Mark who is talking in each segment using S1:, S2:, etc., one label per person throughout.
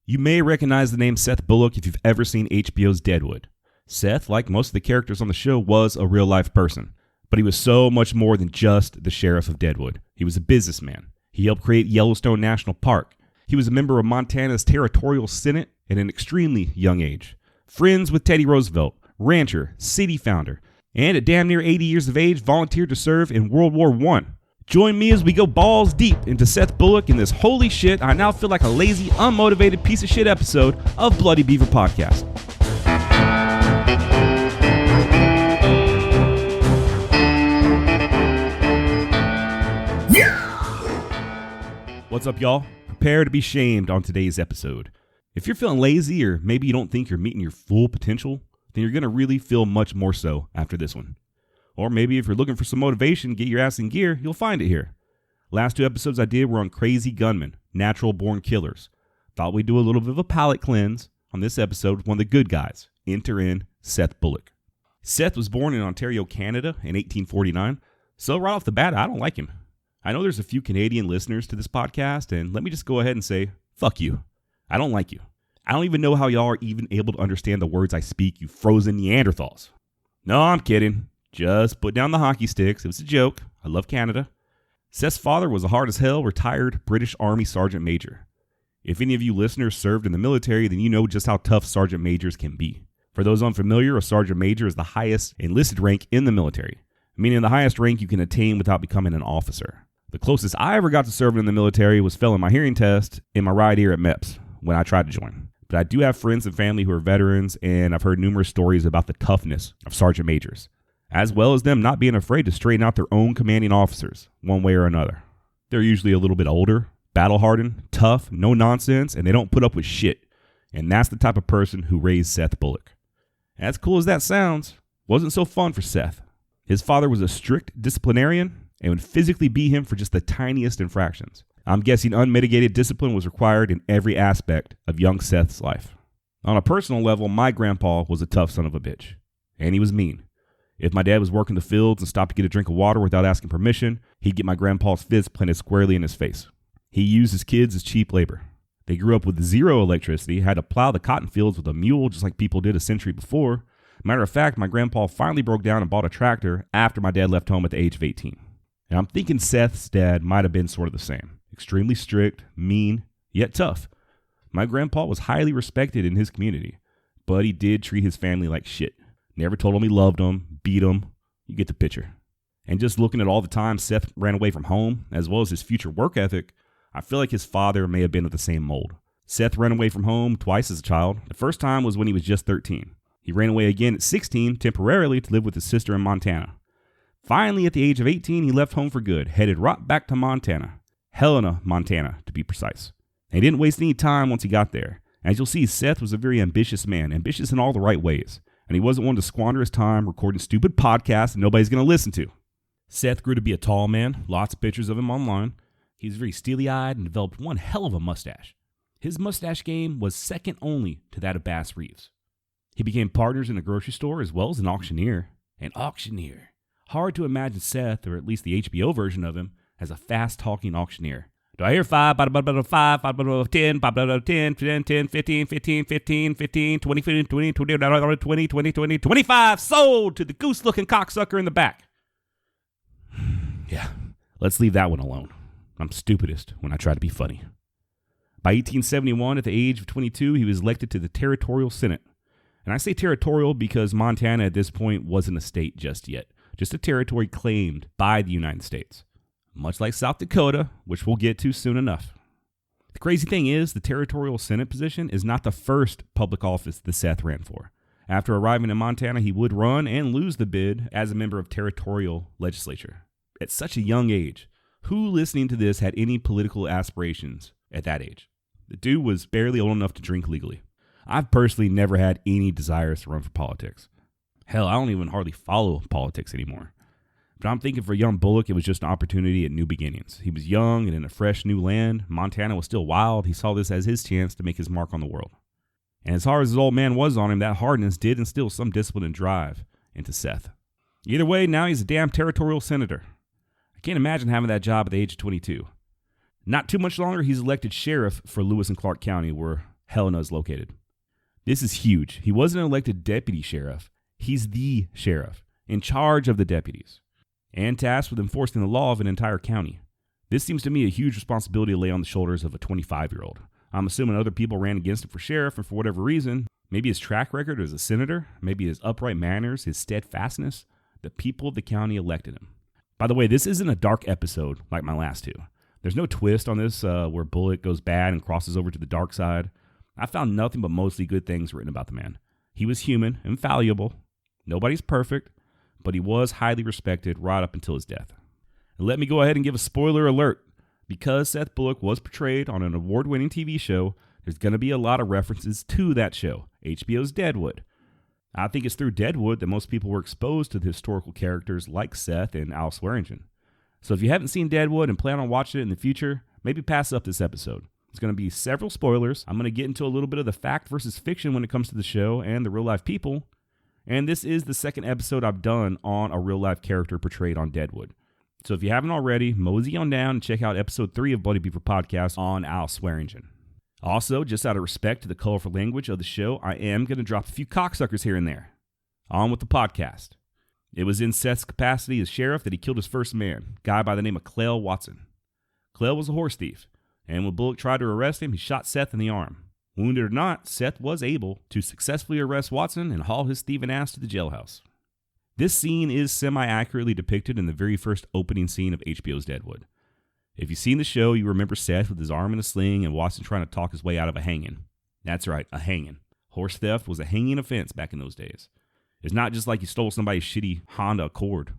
S1: You may recognize the name Seth Bullock if you've ever seen HBO's Deadwood. Seth, like most of the characters on the show, was a real-life person, but he was so much more than just the sheriff of Deadwood. He was a businessman. He helped create Yellowstone National Park. He was a member of Montana's territorial senate at an extremely young age. Friends with Teddy Roosevelt, rancher, city founder, and at damn near 80 years of age, volunteered to serve in World War I. Join me as we go balls deep into Seth Bullock in this holy shit, I now feel like a lazy, unmotivated piece of shit episode of Bloody Beaver Podcast. What's up, y'all? Prepare to be shamed on today's episode. If you're feeling lazy or maybe you don't think you're meeting your full potential, then you're going to really feel much more so after this one. Or maybe if you're looking for some motivation, get your ass in gear, you'll find it here. Last two episodes I did were on crazy gunmen, natural born killers. Thought we'd do a little bit of a palate cleanse on this episode with one of the good guys. Enter in Seth Bullock. Seth was born in Ontario, Canada in 1849, so right off the bat, I don't like him. I know there's a few Canadian listeners to this podcast, and let me just go ahead and say, fuck you. I don't like you. I don't even know how y'all are even able to understand the words I speak, you frozen Neanderthals. No, I'm kidding. Just put down the hockey sticks. It was a joke. I love Canada. Seth's father was a hard as hell retired British Army Sergeant Major. If any of you listeners served in the military, then you know just how tough Sergeant Majors can be. For those unfamiliar, a Sergeant Major is the highest enlisted rank in the military, meaning the highest rank you can attain without becoming an officer. The closest I ever got to serving in the military was failing my hearing test in my right ear at MEPS when I tried to join. But I do have friends and family who are veterans, and I've heard numerous stories about the toughness of Sergeant Majors, as well as them not being afraid to straighten out their own commanding officers, one way or another. They're usually a little bit older, battle-hardened, tough, no nonsense, and they don't put up with shit. And that's the type of person who raised Seth Bullock. As cool as that sounds, wasn't so fun for Seth. His father was a strict disciplinarian and would physically beat him for just the tiniest infractions. I'm guessing unmitigated discipline was required in every aspect of young Seth's life. On a personal level, my grandpa was a tough son of a bitch, and he was mean. If my dad was working the fields and stopped to get a drink of water without asking permission, he'd get my grandpa's fist planted squarely in his face. He used his kids as cheap labor. They grew up with zero electricity, had to plow the cotton fields with a mule just like people did a century before. Matter of fact, my grandpa finally broke down and bought a tractor after my dad left home at the age of 18. And I'm thinking Seth's dad might have been sort of the same. Extremely strict, mean, yet tough. My grandpa was highly respected in his community, but he did treat his family like shit. Never told him he loved them, beat them. You get the picture. And just looking at all the times Seth ran away from home, as well as his future work ethic, I feel like his father may have been of the same mold. Seth ran away from home twice as a child. The first time was when he was just 13. He ran away again at 16 temporarily to live with his sister in Montana. Finally, at the age of 18, he left home for good, headed right back to Montana. Helena, Montana, to be precise. And he didn't waste any time once he got there. As you'll see, Seth was a very ambitious man, ambitious in all the right ways. And he wasn't one to squander his time recording stupid podcasts that nobody's going to listen to. Seth grew to be a tall man, lots of pictures of him online. He was very steely-eyed and developed one hell of a mustache. His mustache game was second only to that of Bass Reeves. He became partners in a grocery store as well as an auctioneer. An auctioneer. Hard to imagine Seth, or at least the HBO version of him, as a fast-talking auctioneer. Do I hear 5, 5, 10, 10, 10, 10, 15, 15, 15, 15, 20, 20, 20, 20, 20, 20, 25, sold to the goose-looking cocksucker in the back. Yeah, let's leave that one alone. I'm stupidest when I try to be funny. By 1871, at the age of 22, he was elected to the territorial senate. And I say territorial because Montana at this point wasn't a state just yet, just a territory claimed by the United States. Much like South Dakota, which we'll get to soon enough. The crazy thing is, the territorial senate position is not the first public office that Seth ran for. After arriving in Montana, he would run and lose the bid as a member of territorial legislature. At such a young age, who listening to this had any political aspirations at that age? The dude was barely old enough to drink legally. I've personally never had any desires to run for politics. Hell, I don't even hardly follow politics anymore. But I'm thinking for young Bullock, it was just an opportunity at new beginnings. He was young and in a fresh new land. Montana was still wild. He saw this as his chance to make his mark on the world. And as hard as his old man was on him, that hardness did instill some discipline and drive into Seth. Either way, now he's a damn territorial senator. I can't imagine having that job at the age of 22. Not too much longer, he's elected sheriff for Lewis and Clark County, where Helena is located. This is huge. He wasn't an elected deputy sheriff. He's the sheriff, in charge of the deputies, and tasked with enforcing the law of an entire county. This seems to me a huge responsibility to lay on the shoulders of a 25-year-old. I'm assuming other people ran against him for sheriff, and for whatever reason, maybe his track record as a senator, maybe his upright manners, his steadfastness, the people of the county elected him. By the way, this isn't a dark episode like my last two. There's no twist on this where Bullock goes bad and crosses over to the dark side. I found nothing but mostly good things written about the man. He was human and fallible. Nobody's perfect, but he was highly respected right up until his death. And let me go ahead and give a spoiler alert. Because Seth Bullock was portrayed on an award-winning TV show, there's going to be a lot of references to that show, HBO's Deadwood. I think it's through Deadwood that most people were exposed to the historical characters like Seth and Al Swearingen. So if you haven't seen Deadwood and plan on watching it in the future, maybe pass up this episode. There's going to be several spoilers. I'm going to get into a little bit of the fact versus fiction when it comes to the show and the real-life people. And this is the second episode I've done on a real-life character portrayed on Deadwood. So if you haven't already, mosey on down and check out episode 3 of Bloody Beaver Podcast on Al Swearingen. Also, just out of respect to the colorful language of the show, I am going to drop a few cocksuckers here and there. On with the podcast. It was in Seth's capacity as sheriff that he killed his first man, a guy by the name of Clell Watson. Clell was a horse thief, and when Bullock tried to arrest him, he shot Seth in the arm. Wounded or not, Seth was able to successfully arrest Watson and haul his thieving ass to the jailhouse. This scene is semi-accurately depicted in the very first opening scene of HBO's Deadwood. If you've seen the show, you remember Seth with his arm in a sling and Watson trying to talk his way out of a hanging. That's right, a hanging. Horse theft was a hanging offense back in those days. It's not just like you stole somebody's shitty Honda Accord.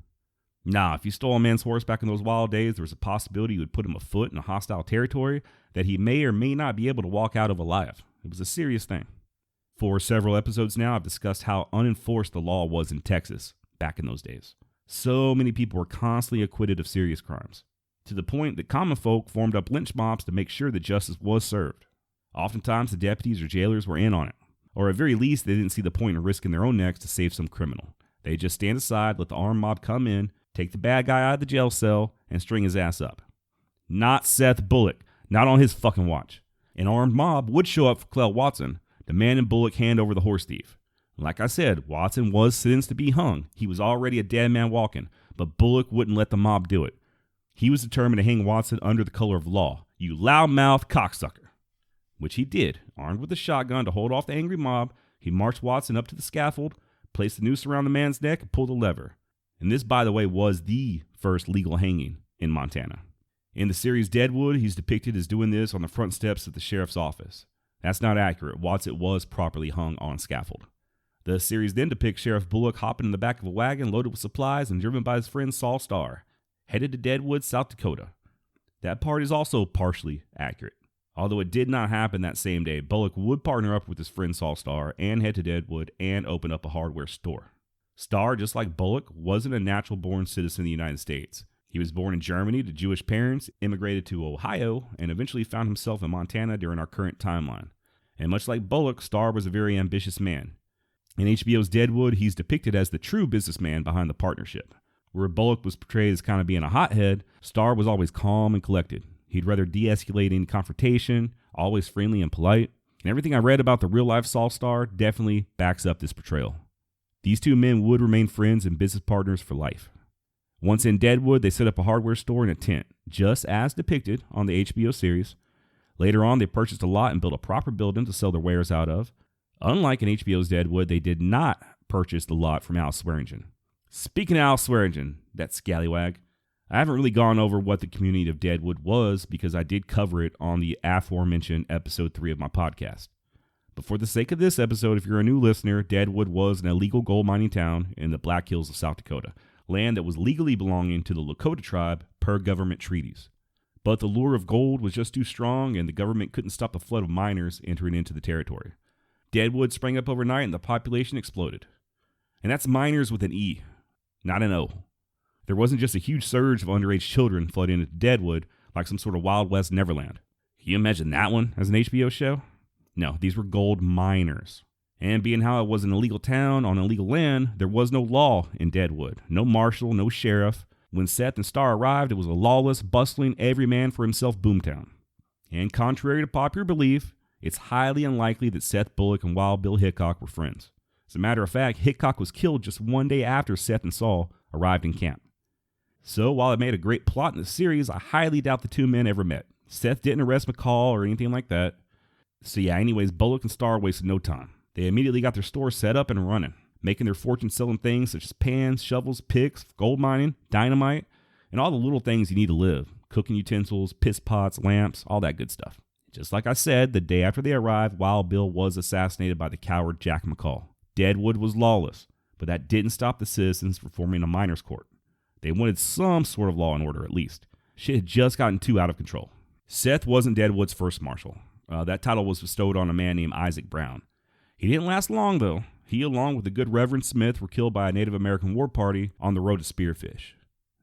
S1: Nah, if you stole a man's horse back in those wild days, there was a possibility you would put him afoot in a hostile territory that he may or may not be able to walk out of alive. It was a serious thing. For several episodes now, I've discussed how unenforced the law was in Texas back in those days. So many people were constantly acquitted of serious crimes, to the point that common folk formed up lynch mobs to make sure that justice was served. Oftentimes, the deputies or jailers were in on it, or at very least, they didn't see the point in risking their own necks to save some criminal. They just stand aside, let the armed mob come in, take the bad guy out of the jail cell, and string his ass up. Not Seth Bullock, not on his fucking watch. An armed mob would show up for Clell Watson, demanding Bullock hand over the horse thief. Like I said, Watson was sentenced to be hung. He was already a dead man walking, but Bullock wouldn't let the mob do it. He was determined to hang Watson under the color of law. You loudmouth cocksucker. Which he did. Armed with a shotgun to hold off the angry mob, he marched Watson up to the scaffold, placed the noose around the man's neck, and pulled the lever. And this, by the way, was the first legal hanging in Montana. In the series Deadwood, he's depicted as doing this on the front steps of the sheriff's office. That's not accurate. Watson was properly hung on scaffold. The series then depicts Sheriff Bullock hopping in the back of a wagon loaded with supplies and driven by his friend Saul Starr, headed to Deadwood, South Dakota. That part is also partially accurate. Although it did not happen that same day, Bullock would partner up with his friend Saul Starr and head to Deadwood and open up a hardware store. Starr, just like Bullock, wasn't a natural-born citizen of the United States. He was born in Germany to Jewish parents, immigrated to Ohio, and eventually found himself in Montana during our current timeline. And much like Bullock, Starr was a very ambitious man. In HBO's Deadwood, he's depicted as the true businessman behind the partnership. Where Bullock was portrayed as kind of being a hothead, Starr was always calm and collected. He'd rather de-escalate any confrontation, always friendly and polite. And everything I read about the real-life Saul Starr definitely backs up this portrayal. These two men would remain friends and business partners for life. Once in Deadwood, they set up a hardware store in a tent, just as depicted on the HBO series. Later on, they purchased a lot and built a proper building to sell their wares out of. Unlike in HBO's Deadwood, they did not purchase the lot from Al Swearingen. Speaking of Al Swearingen, that scallywag, I haven't really gone over what the community of Deadwood was because I did cover it on the aforementioned episode 3 of my podcast. But for the sake of this episode, if you're a new listener, Deadwood was an illegal gold mining town in the Black Hills of South Dakota, land that was legally belonging to the Lakota tribe per government treaties. But the lure of gold was just too strong and the government couldn't stop the flood of miners entering into the territory. Deadwood sprang up overnight and the population exploded. And that's miners with an E, not an O. There wasn't just a huge surge of underage children flooding into Deadwood like some sort of Wild West Neverland. Can you imagine that one as an HBO show? No, these were gold miners. And being how it was an illegal town on illegal land, there was no law in Deadwood. No marshal, no sheriff. When Seth and Starr arrived, it was a lawless, bustling, every man for himself boomtown. And contrary to popular belief, it's highly unlikely that Seth Bullock and Wild Bill Hickok were friends. As a matter of fact, Hickok was killed just one day after Seth and Saul arrived in camp. So while it made a great plot in the series, I highly doubt the two men ever met. Seth didn't arrest McCall or anything like that. So yeah, anyways, Bullock and Starr wasted no time. They immediately got their store set up and running, making their fortune selling things such as pans, shovels, picks, gold mining, dynamite, and all the little things you need to live. Cooking utensils, piss pots, lamps, all that good stuff. Just like I said, the day after they arrived, Wild Bill was assassinated by the coward Jack McCall. Deadwood was lawless, but that didn't stop the citizens from forming a miners' court. They wanted some sort of law and order, at least. Shit had just gotten too out of control. Seth wasn't Deadwood's first marshal. That title was bestowed on a man named Isaac Brown. He didn't last long, though. He, along with the good Reverend Smith, were killed by a Native American war party on the road to Spearfish.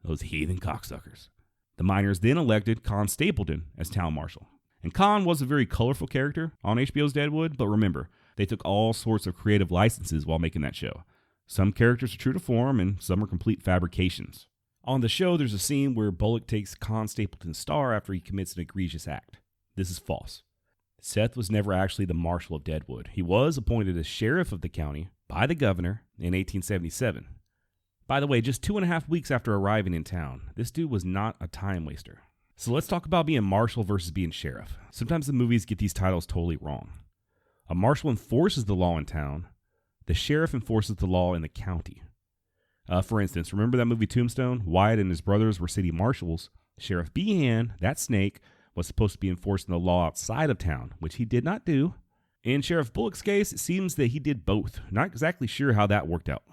S1: Those heathen cocksuckers. The miners then elected Con Stapleton as town marshal. And Con was a very colorful character on HBO's Deadwood, but remember, they took all sorts of creative licenses while making that show. Some characters are true to form, and some are complete fabrications. On the show, there's a scene where Bullock takes Con Stapleton's star after he commits an egregious act. This is false. Seth was never actually the marshal of Deadwood. He was appointed as sheriff of the county by the governor in 1877. By the way, just 2.5 weeks after arriving in town, this dude was not a time waster. So let's talk about being marshal versus being sheriff. Sometimes the movies get these titles totally wrong. A marshal enforces the law in town. The sheriff enforces the law in the county. For instance, remember that movie Tombstone? Wyatt and his brothers were city marshals. Sheriff Behan, that snake, was supposed to be enforcing the law outside of town, which he did not do. In Sheriff Bullock's case, it seems that he did both. Not exactly sure how that worked out,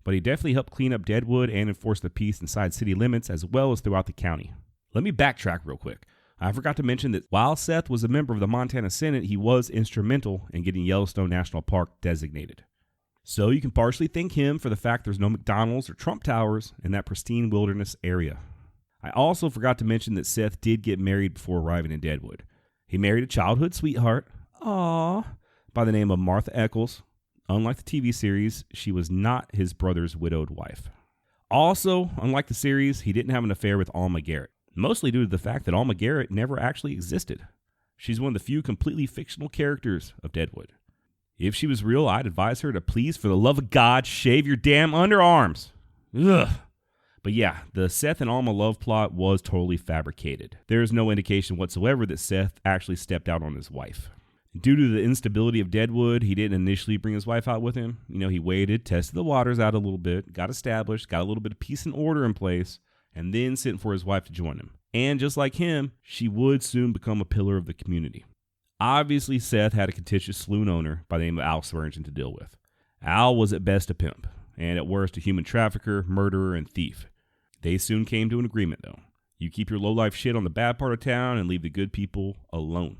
S1: but he definitely helped clean up Deadwood and enforce the peace inside city limits as well as throughout the county. Let me backtrack real quick. I forgot to mention that while Seth was a member of the Montana Senate, he was instrumental in getting Yellowstone National Park designated. So you can partially thank him for the fact there's no McDonald's or Trump Towers in that pristine wilderness area. I also forgot to mention that Seth did get married before arriving in Deadwood. He married a childhood sweetheart, by the name of Martha Eccles. Unlike the TV series, she was not his brother's widowed wife. Also, unlike the series, he didn't have an affair with Alma Garrett, mostly due to the fact that Alma Garrett never actually existed. She's one of the few completely fictional characters of Deadwood. If she was real, I'd advise her to please, for the love of God, shave your damn underarms. Ugh. But yeah, the Seth and Alma love plot was totally fabricated. There is no indication whatsoever that Seth actually stepped out on his wife. Due to the instability of Deadwood, he didn't initially bring his wife out with him. He waited, tested the waters out a little bit, got established, got a little bit of peace and order in place, and then sent for his wife to join him. And just like him, she would soon become a pillar of the community. Obviously, Seth had a contentious saloon owner by the name of Al Swearingen to deal with. Al was at best a pimp, and at worst a human trafficker, murderer, and thief. They soon came to an agreement, though. You keep your lowlife shit on the bad part of town and leave the good people alone.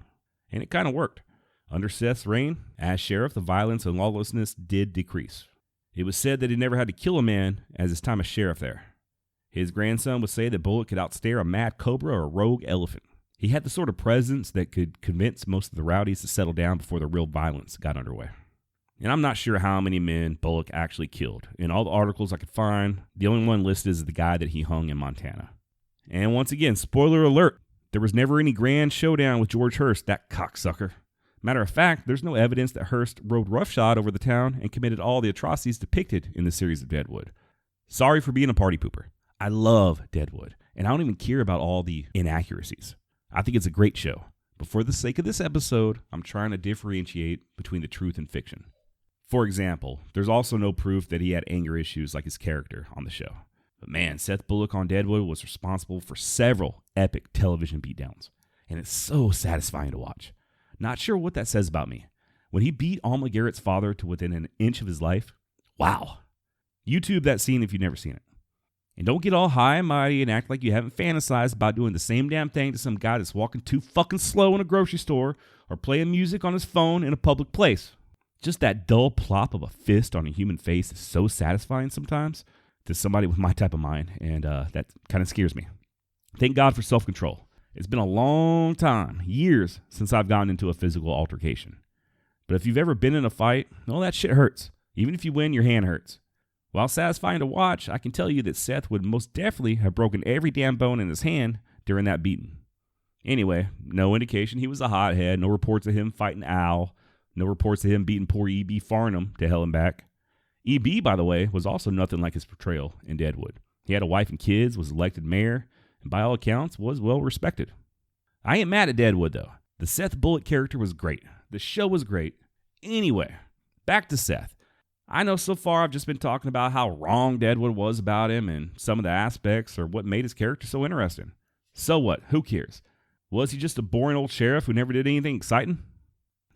S1: And it kind of worked. Under Seth's reign, as sheriff, the violence and lawlessness did decrease. It was said that he never had to kill a man as his time as sheriff there. His grandson would say that Bullock could outstare a mad cobra or a rogue elephant. He had the sort of presence that could convince most of the rowdies to settle down before the real violence got underway. And I'm not sure how many men Bullock actually killed. In all the articles I could find, the only one listed is the guy that he hung in Montana. And once again, spoiler alert, there was never any grand showdown with George Hearst, that cocksucker. Matter of fact, there's no evidence that Hearst rode roughshod over the town and committed all the atrocities depicted in the series of Deadwood. Sorry for being a party pooper. I love Deadwood, and I don't even care about all the inaccuracies. I think it's a great show, but for the sake of this episode, I'm trying to differentiate between the truth and fiction. For example, there's also no proof that he had anger issues like his character on the show. But man, Seth Bullock on Deadwood was responsible for several epic television beatdowns, and it's so satisfying to watch. Not sure what that says about me. When he beat Alma Garrett's father to within an inch of his life, wow. YouTube that scene if you've never seen it. And don't get all high and mighty and act like you haven't fantasized about doing the same damn thing to some guy that's walking too fucking slow in a grocery store or playing music on his phone in a public place. Just that dull plop of a fist on a human face is so satisfying sometimes to somebody with my type of mind, and that kind of scares me. Thank God for self-control. It's been a long time, years, since I've gotten into a physical altercation. But if you've ever been in a fight, well, that shit hurts. Even if you win, your hand hurts. While satisfying to watch, I can tell you that Seth would most definitely have broken every damn bone in his hand during that beating. Anyway, no indication he was a hothead, no reports of him fighting Al, no reports of him beating poor E.B. Farnham to hell and back. E.B., by the way, was also nothing like his portrayal in Deadwood. He had a wife and kids, was elected mayor, and by all accounts was well respected. I ain't mad at Deadwood, though. The Seth Bullock character was great. The show was great. Anyway, back to Seth. I know so far I've just been talking about how wrong Deadwood was about him and some of the aspects or what made his character so interesting. So what? Who cares? Was he just a boring old sheriff who never did anything exciting?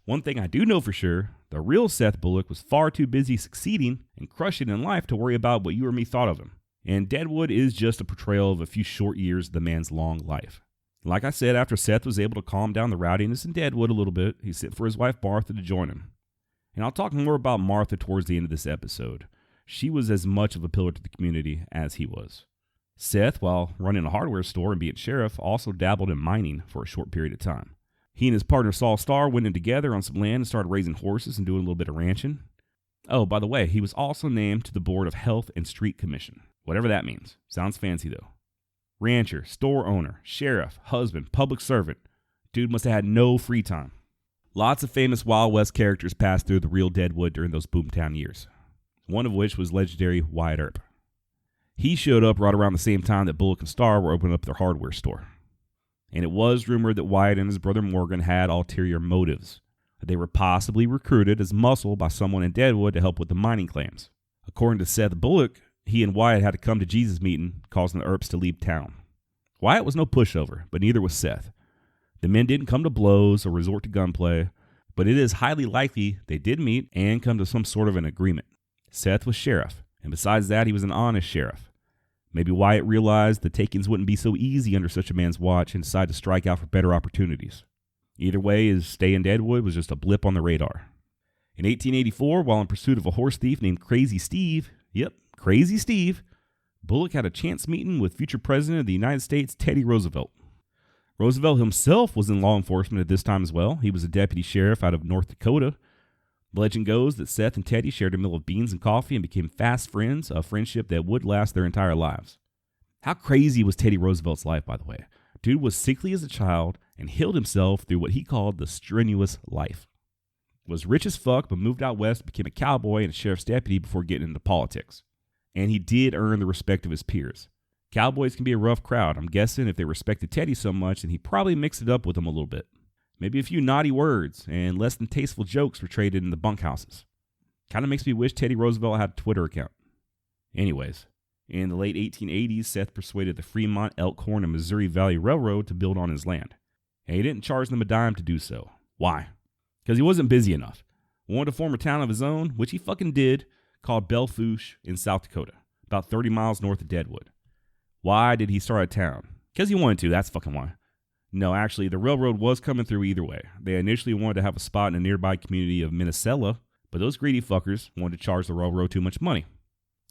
S1: One thing I do know for sure, the real Seth Bullock was far too busy succeeding and crushing in life to worry about what you or me thought of him. And Deadwood is just a portrayal of a few short years of the man's long life. Like I said, after Seth was able to calm down the rowdiness in Deadwood a little bit, he sent for his wife Martha to join him. And I'll talk more about Martha towards the end of this episode. She was as much of a pillar to the community as he was. Seth, while running a hardware store and being sheriff, also dabbled in mining for a short period of time. He and his partner Saul Starr went in together on some land and started raising horses and doing a little bit of ranching. Oh, by the way, he was also named to the board of Health and Street Commission. Whatever that means. Sounds fancy though. Rancher, store owner, sheriff, husband, public servant. Dude must have had no free time. Lots of famous Wild West characters passed through the real Deadwood during those boomtown years. One of which was legendary Wyatt Earp. He showed up right around the same time that Bullock and Starr were opening up their hardware store. And it was rumored that Wyatt and his brother Morgan had ulterior motives. That they were possibly recruited as muscle by someone in Deadwood to help with the mining claims. According to Seth Bullock, he and Wyatt had a come to Jesus meeting, causing the Earps to leave town. Wyatt was no pushover, but neither was Seth. The men didn't come to blows or resort to gunplay, but it is highly likely they did meet and come to some sort of an agreement. Seth was sheriff, and besides that, he was an honest sheriff. Maybe Wyatt realized the takings wouldn't be so easy under such a man's watch and decided to strike out for better opportunities. Either way, his stay in Deadwood was just a blip on the radar. In 1884, while in pursuit of a horse thief named Crazy Steve, Crazy Steve, Bullock had a chance meeting with future President of the United States, Teddy Roosevelt. Roosevelt himself was in law enforcement at this time as well. He was a deputy sheriff out of North Dakota. Legend goes that Seth and Teddy shared a meal of beans and coffee and became fast friends, a friendship that would last their entire lives. How crazy was Teddy Roosevelt's life, by the way? Dude was sickly as a child and healed himself through what he called the strenuous life. Was rich as fuck, but moved out west, became a cowboy and a sheriff's deputy before getting into politics. And he did earn the respect of his peers. Cowboys can be a rough crowd. I'm guessing if they respected Teddy so much, then he probably mixed it up with them a little bit. Maybe a few naughty words and less than tasteful jokes were traded in the bunkhouses. Kind of makes me wish Teddy Roosevelt had a Twitter account. Anyways, in the late 1880s, Seth persuaded the Fremont, Elkhorn, and Missouri Valley Railroad to build on his land. And he didn't charge them a dime to do so. Why? Because he wasn't busy enough. Wanted to form a town of his own, which he fucking did, called Belle Fourche in South Dakota, about 30 miles north of Deadwood. Why did he start a town? Because he wanted to, that's fucking why. No, actually, the railroad was coming through either way. They initially wanted to have a spot in a nearby community of Minnesota, but those greedy fuckers wanted to charge the railroad too much money.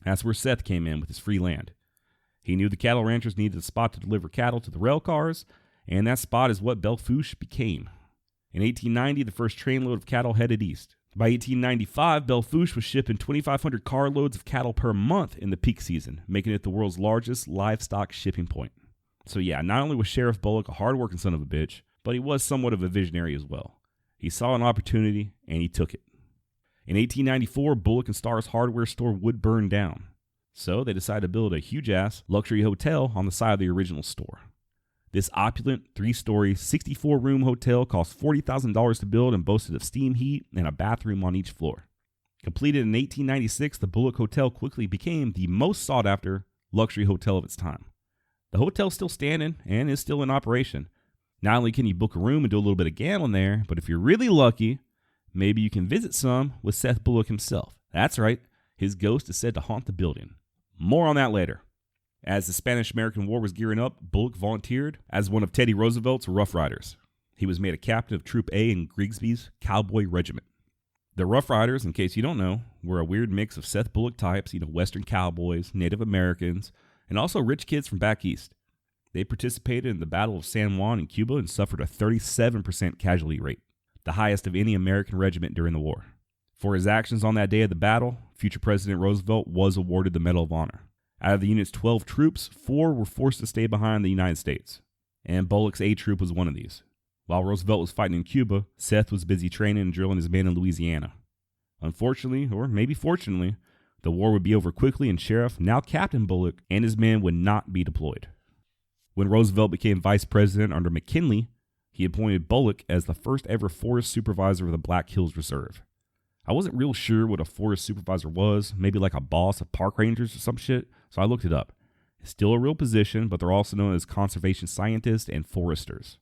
S1: That's where Seth came in with his free land. He knew the cattle ranchers needed a spot to deliver cattle to the rail cars, and that spot is what Belle Fourche became. In 1890, the first trainload of cattle headed east. By 1895, Belle Fourche was shipping 2,500 carloads of cattle per month in the peak season, making it the world's largest livestock shipping point. So yeah, not only was Sheriff Bullock a hardworking son of a bitch, but he was somewhat of a visionary as well. He saw an opportunity, and he took it. In 1894, Bullock and Starr's hardware store would burn down. So they decided to build a huge-ass luxury hotel on the side of the original store. This opulent, 3-story, 64-room hotel cost $40,000 to build and boasted of steam heat and a bathroom on each floor. Completed in 1896, the Bullock Hotel quickly became the most sought-after luxury hotel of its time. The hotel's still standing and is still in operation. Not only can you book a room and do a little bit of gambling there, but if you're really lucky, maybe you can visit some with Seth Bullock himself. That's right, his ghost is said to haunt the building. More on that later. As the Spanish-American War was gearing up, Bullock volunteered as one of Teddy Roosevelt's Rough Riders. He was made a captain of Troop A in Grigsby's Cowboy Regiment. The Rough Riders, in case you don't know, were a weird mix of Seth Bullock types, Western cowboys, Native Americans, and also rich kids from back east. They participated in the Battle of San Juan in Cuba and suffered a 37% casualty rate, the highest of any American regiment during the war. For his actions on that day of the battle, future President Roosevelt was awarded the Medal of Honor. Out of the unit's 12 troops, 4 were forced to stay behind the United States. and Bullock's A Troop was one of these. While Roosevelt was fighting in Cuba, Seth was busy training and drilling his men in Louisiana. Unfortunately, or maybe fortunately, the war would be over quickly and Sheriff, now Captain Bullock, and his men would not be deployed. When Roosevelt became vice president under McKinley, he appointed Bullock as the first ever forest supervisor of the Black Hills Reserve. I wasn't real sure what a forest supervisor was, maybe like a boss of park rangers or some shit, so I looked it up. It's still a real position, but they're also known as conservation scientists and foresters.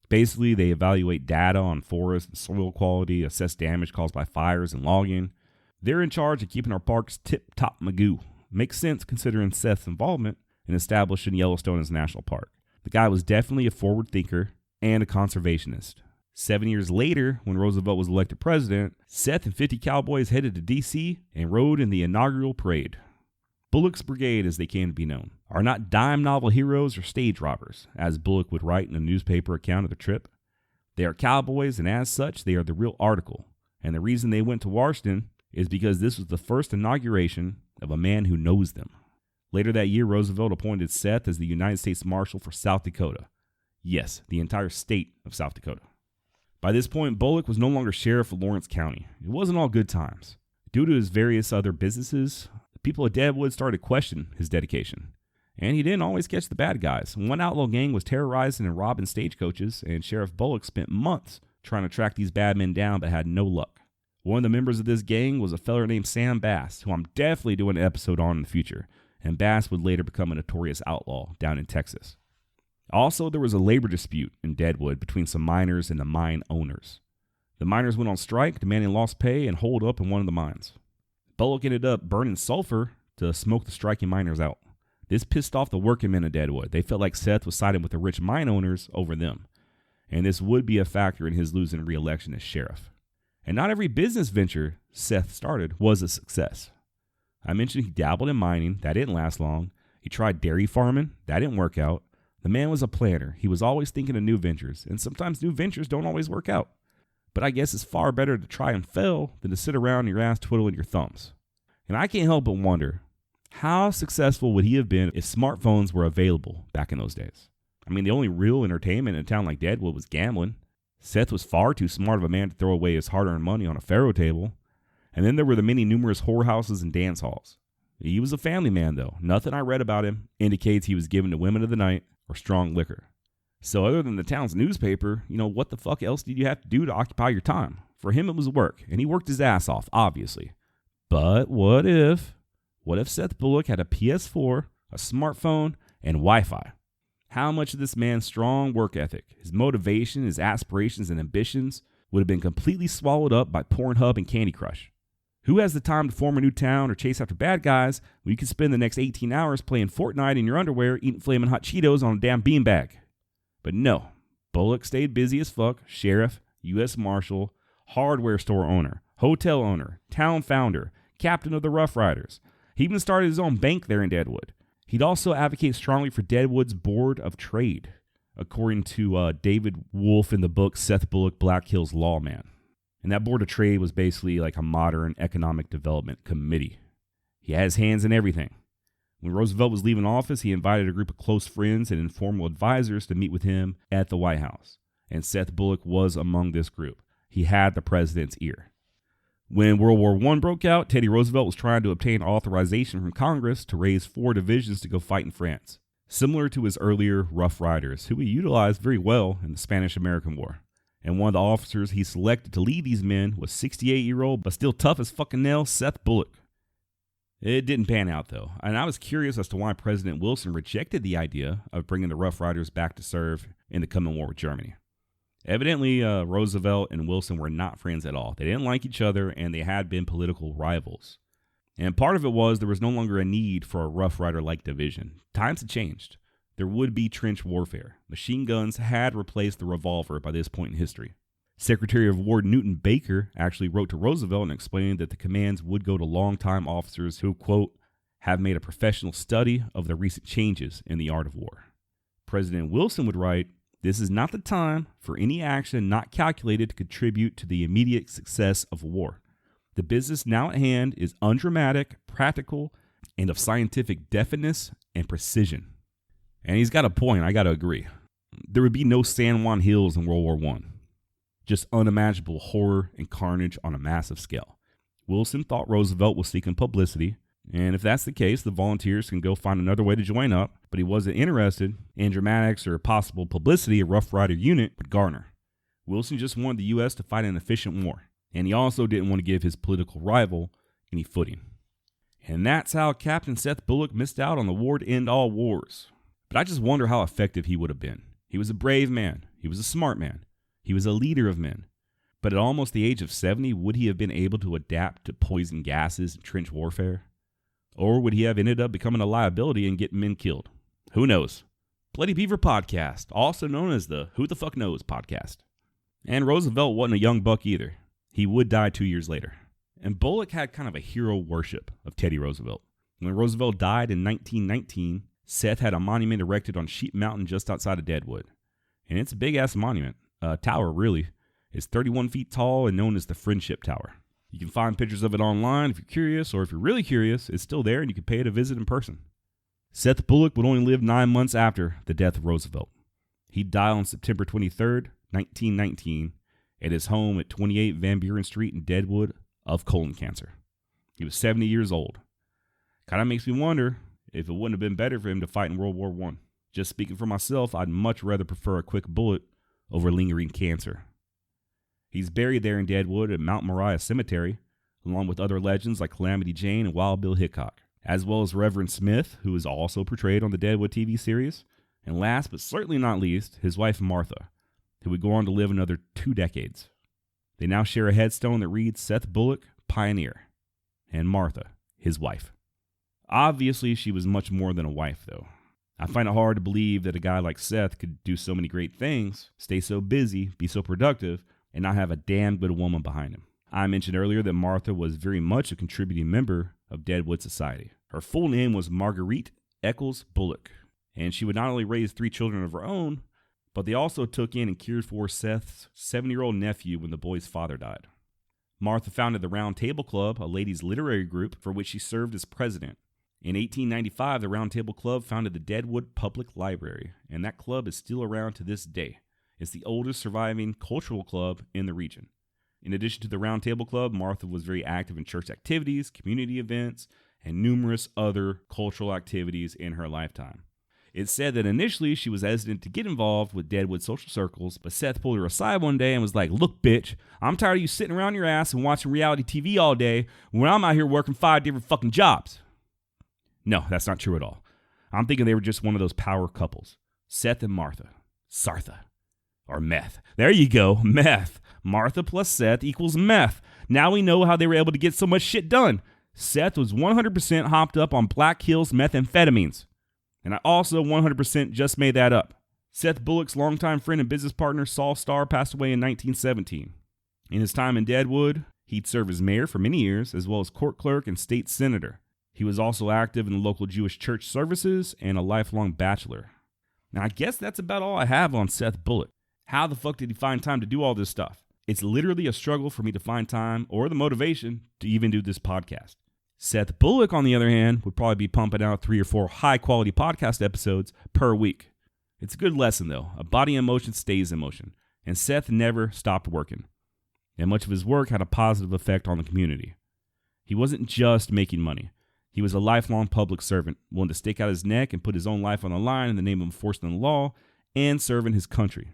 S1: Basically, they evaluate data on forest and soil quality, assess damage caused by fires and logging. They're in charge of keeping our parks tip-top magoo. Makes sense considering Seth's involvement in establishing Yellowstone as a national park. The guy was definitely a forward thinker and a conservationist. 7 years later, when Roosevelt was elected president, Seth and 50 cowboys headed to D.C. and rode in the inaugural parade. Bullock's Brigade, as they came to be known, are not dime novel heroes or stage robbers, as Bullock would write in a newspaper account of the trip. They are cowboys, and as such, they are the real article. And the reason they went to Washington is because this was the first inauguration of a man who knows them. Later that year, Roosevelt appointed Seth as the United States Marshal for South Dakota. Yes, the entire state of South Dakota. By this point, Bullock was no longer sheriff of Lawrence County. It wasn't all good times. Due to his various other businesses, the people of Deadwood started to question his dedication. And he didn't always catch the bad guys. One outlaw gang was terrorizing and robbing stagecoaches, and Sheriff Bullock spent months trying to track these bad men down but had no luck. One of the members of this gang was a feller named Sam Bass, who I'm definitely doing an episode on in the future, and Bass would later become a notorious outlaw down in Texas. Also, there was a labor dispute in Deadwood between some miners and the mine owners. The miners went on strike, demanding lost pay and hold up in one of the mines. Bullock ended up burning sulfur to smoke the striking miners out. This pissed off the working men of Deadwood. They felt like Seth was siding with the rich mine owners over them, and this would be a factor in his losing re-election as sheriff. And not every business venture Seth started was a success. I mentioned he dabbled in mining. That didn't last long. He tried dairy farming. That didn't work out. The man was a planner. He was always thinking of new ventures, and sometimes new ventures don't always work out. But I guess it's far better to try and fail than to sit around on your ass twiddling your thumbs. And I can't help but wonder, how successful would he have been if smartphones were available back in those days? I mean, the only real entertainment in a town like Deadwood was gambling. Seth was far too smart of a man to throw away his hard-earned money on a faro table. And then there were the many numerous whorehouses and dance halls. He was a family man, though. Nothing I read about him indicates he was given to women of the night or strong liquor. So other than the town's newspaper, what the fuck else did you have to do to occupy your time? For him, it was work, and he worked his ass off, obviously. But what if Seth Bullock had a PS4, a smartphone, and Wi-Fi? How much of this man's strong work ethic, his motivation, his aspirations, and ambitions would have been completely swallowed up by Pornhub and Candy Crush? Who has the time to form a new town or chase after bad guys when you can spend the next 18 hours playing Fortnite in your underwear, eating flaming hot Cheetos on a damn beanbag? But no, Bullock stayed busy as fuck, sheriff, U.S. Marshal, hardware store owner, hotel owner, town founder, captain of the Rough Riders. He even started his own bank there in Deadwood. He'd also advocate strongly for Deadwood's Board of Trade, according to David Wolf in the book Seth Bullock, Black Hills Lawman. And that Board of Trade was basically like a modern economic development committee. He had his hands in everything. When Roosevelt was leaving office, he invited a group of close friends and informal advisors to meet with him at the White House. And Seth Bullock was among this group. He had the president's ear. When World War I broke out, Teddy Roosevelt was trying to obtain authorization from Congress to raise 4 divisions to go fight in France, similar to his earlier Rough Riders, who he utilized very well in the Spanish-American War. And one of the officers he selected to lead these men was 68-year-old, but still tough as fucking nails, Seth Bullock. It didn't pan out, though, and I was curious as to why President Wilson rejected the idea of bringing the Rough Riders back to serve in the coming war with Germany. Evidently, Roosevelt and Wilson were not friends at all. They didn't like each other, and they had been political rivals. And part of it was there was no longer a need for a Rough Rider-like division. Times had changed. There would be trench warfare. Machine guns had replaced the revolver by this point in history. Secretary of War Newton Baker actually wrote to Roosevelt and explained that the commands would go to longtime officers who, quote, have made a professional study of the recent changes in the art of war. President Wilson would write, this is not the time for any action not calculated to contribute to the immediate success of war. The business now at hand is undramatic, practical, and of scientific definiteness and precision. And he's got a point, I got to agree. there would be no San Juan Hills in World War I. Just unimaginable horror and carnage on a massive scale. Wilson thought Roosevelt was seeking publicity, and if that's the case, the volunteers can go find another way to join up, but he wasn't interested in dramatics or possible publicity a Rough Rider unit would garner. Wilson just wanted the U.S. to fight an efficient war, and he also didn't want to give his political rival any footing. And that's how Captain Seth Bullock missed out on the war to end all wars. But I just wonder how effective he would have been. He was a brave man. He was a smart man. He was a leader of men. But at almost the age of 70, would he have been able to adapt to poison gases and trench warfare? Or would he have ended up becoming a liability and getting men killed? Who knows? Bloody Beaver Podcast, also known as the Who the Fuck Knows Podcast. And Roosevelt wasn't a young buck either. He would die 2 years later. And Bullock had kind of a hero worship of Teddy Roosevelt. When Roosevelt died in 1919, Seth had a monument erected on Sheep Mountain just outside of Deadwood. And it's a big-ass monument. Tower, really. It's 31 feet tall and known as the Friendship Tower. You can find pictures of it online if you're curious, or if you're really curious, it's still there and you can pay it a visit in person. Seth Bullock would only live 9 months after the death of Roosevelt. He'd die on September 23rd, 1919, at his home at 28 Van Buren Street in Deadwood of colon cancer. He was 70 years old. Kind of makes me wonder if it wouldn't have been better for him to fight in World War I. Just speaking for myself, I'd much rather prefer a quick bullet over lingering cancer. He's buried there in Deadwood at Mount Moriah Cemetery, along with other legends like Calamity Jane and Wild Bill Hickok, as well as Reverend Smith, who is also portrayed on the Deadwood TV series, and last but certainly not least, his wife Martha, who would go on to live another 2 decades. They now share a headstone that reads Seth Bullock, Pioneer, and Martha, his wife. Obviously, she was much more than a wife, though. I find it hard to believe that a guy like Seth could do so many great things, stay so busy, be so productive, and not have a damn good woman behind him. I mentioned earlier that Martha was very much a contributing member of Deadwood society. Her full name was Marguerite Eccles Bullock, and she would not only raise 3 children of her own, but they also took in and cared for Seth's 7-year-old nephew when the boy's father died. Martha founded the Round Table Club, a ladies' literary group for which she served as president. In 1895, the Round Table Club founded the Deadwood Public Library, and that club is still around to this day. It's the oldest surviving cultural club in the region. In addition to the Round Table Club, Martha was very active in church activities, community events, and numerous other cultural activities in her lifetime. It's said that initially she was hesitant to get involved with Deadwood social circles, but Seth pulled her aside one day and was like, "Look, bitch, I'm tired of you sitting around your ass and watching reality TV all day when I'm out here working 5 different fucking jobs." No, that's not true at all. I'm thinking they were just one of those power couples. Seth and Martha. Sartha. Or meth. There you go, meth. Martha plus Seth equals meth. Now we know how they were able to get so much shit done. Seth was 100% hopped up on Black Hills methamphetamines. And I also 100% just made that up. Seth Bullock's longtime friend and business partner, Saul Starr, passed away in 1917. In his time in Deadwood, he'd served as mayor for many years, as well as court clerk and state senator. He was also active in the local Jewish church services and a lifelong bachelor. Now, I guess that's about all I have on Seth Bullock. How the fuck did he find time to do all this stuff? It's literally a struggle for me to find time or the motivation to even do this podcast. Seth Bullock, on the other hand, would probably be pumping out 3 or 4 high-quality podcast episodes per week. It's a good lesson, though. A body in motion stays in motion, and Seth never stopped working. And much of his work had a positive effect on the community. He wasn't just making money. He was a lifelong public servant, willing to stick out his neck and put his own life on the line in the name of enforcing the law and serving his country.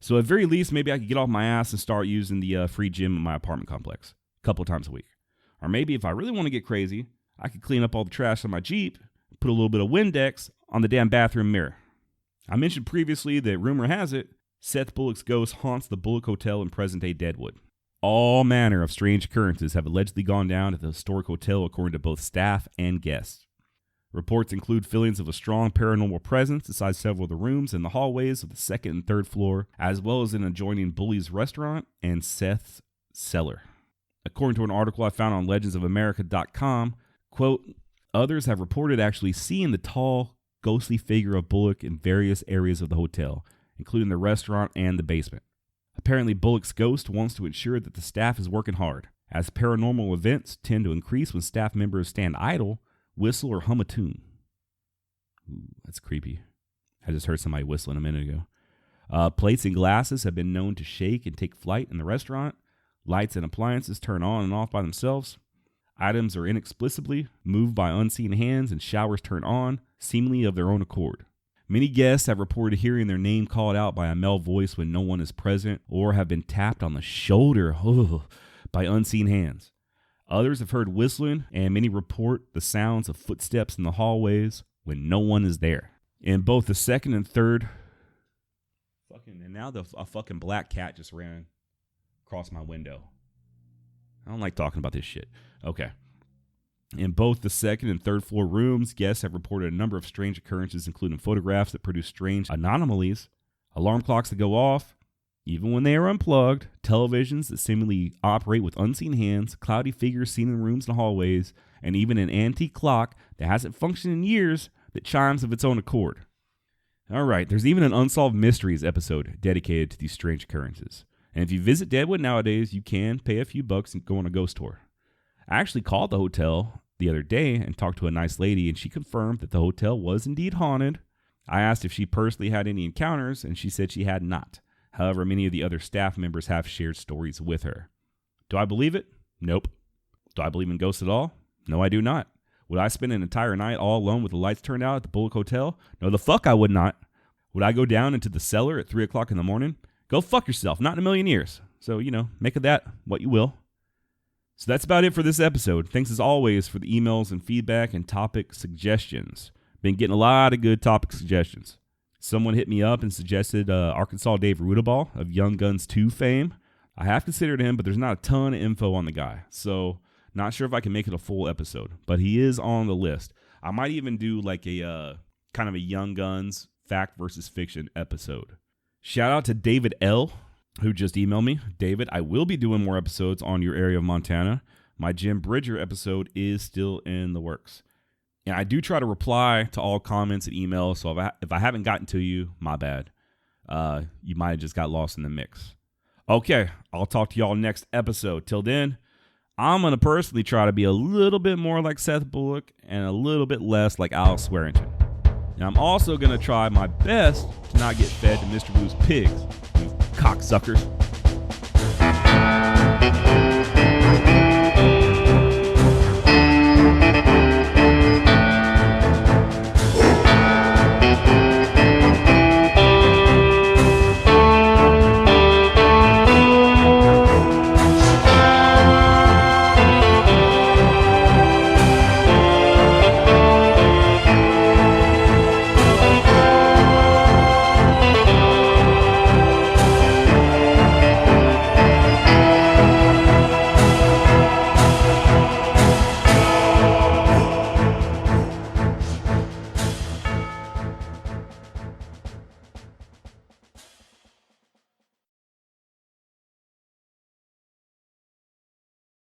S1: So at very least, maybe I could get off my ass and start using the free gym in my apartment complex a couple times a week. Or maybe if I really want to get crazy, I could clean up all the trash on my Jeep and put a little bit of Windex on the damn bathroom mirror. I mentioned previously that rumor has it, Seth Bullock's ghost haunts the Bullock Hotel in present-day Deadwood. All manner of strange occurrences have allegedly gone down at the historic hotel according to both staff and guests. Reports include feelings of a strong paranormal presence inside several of the rooms and the hallways of the 2nd and 3rd floor, as well as an adjoining Bully's restaurant and Seth's cellar. According to an article I found on legendsofamerica.com, quote, others have reported actually seeing the tall, ghostly figure of Bullock in various areas of the hotel, including the restaurant and the basement. Apparently, Bullock's ghost wants to ensure that the staff is working hard, as paranormal events tend to increase when staff members stand idle, whistle, or hum a tune. Ooh, that's creepy. I just heard somebody whistling a minute ago. Plates and glasses have been known to shake and take flight in the restaurant. Lights and appliances turn on and off by themselves. Items are inexplicably moved by unseen hands, and showers turn on, seemingly of their own accord. Many guests have reported hearing their name called out by a male voice when no one is present, or have been tapped on the shoulder by unseen hands. Others have heard whistling, and many report the sounds of footsteps in the hallways when no one is there. In both the second and third... And now a fucking black cat just ran across my window. I don't like talking about this shit. Okay. In both the second and third floor rooms, guests have reported a number of strange occurrences, including photographs that produce strange anomalies, alarm clocks that go off, even when they are unplugged, televisions that seemingly operate with unseen hands, cloudy figures seen in rooms and hallways, and even an antique clock that hasn't functioned in years that chimes of its own accord. All right, there's even an Unsolved Mysteries episode dedicated to these strange occurrences. And if you visit Deadwood nowadays, you can pay a few bucks and go on a ghost tour. I actually called the hotel the other day and talked to a nice lady, and she confirmed that the hotel was indeed haunted. I asked if she personally had any encounters, and she said she had not. However, many of the other staff members have shared stories with her. Do I believe it? Nope. Do I believe in ghosts at all? No, I do not. Would I spend an entire night all alone with the lights turned out at the Bullock Hotel? No, the fuck I would not. Would I go down into the cellar at 3 o'clock in the morning? Go fuck yourself. Not in a million years. So, make of that what you will. So that's about it for this episode. Thanks as always for the emails and feedback and topic suggestions. Been getting a lot of good topic suggestions. Someone hit me up and suggested Arkansas Dave Rudaball of Young Guns 2 fame. I have considered him, but there's not a ton of info on the guy. So not sure if I can make it a full episode, but he is on the list. I might even do like a kind of a Young Guns fact versus fiction episode. Shout out to David L., who just emailed me. David, I will be doing more episodes on your area of Montana. My Jim Bridger episode is still in the works. And I do try to reply to all comments and emails, so if I haven't gotten to you, my bad. You might have just got lost in the mix. Okay, I'll talk to y'all next episode. Till then, I'm going to personally try to be a little bit more like Seth Bullock and a little bit less like Al Swearington. And I'm also going to try my best to not get fed to Mr. Blue's pigs, you cocksuckers.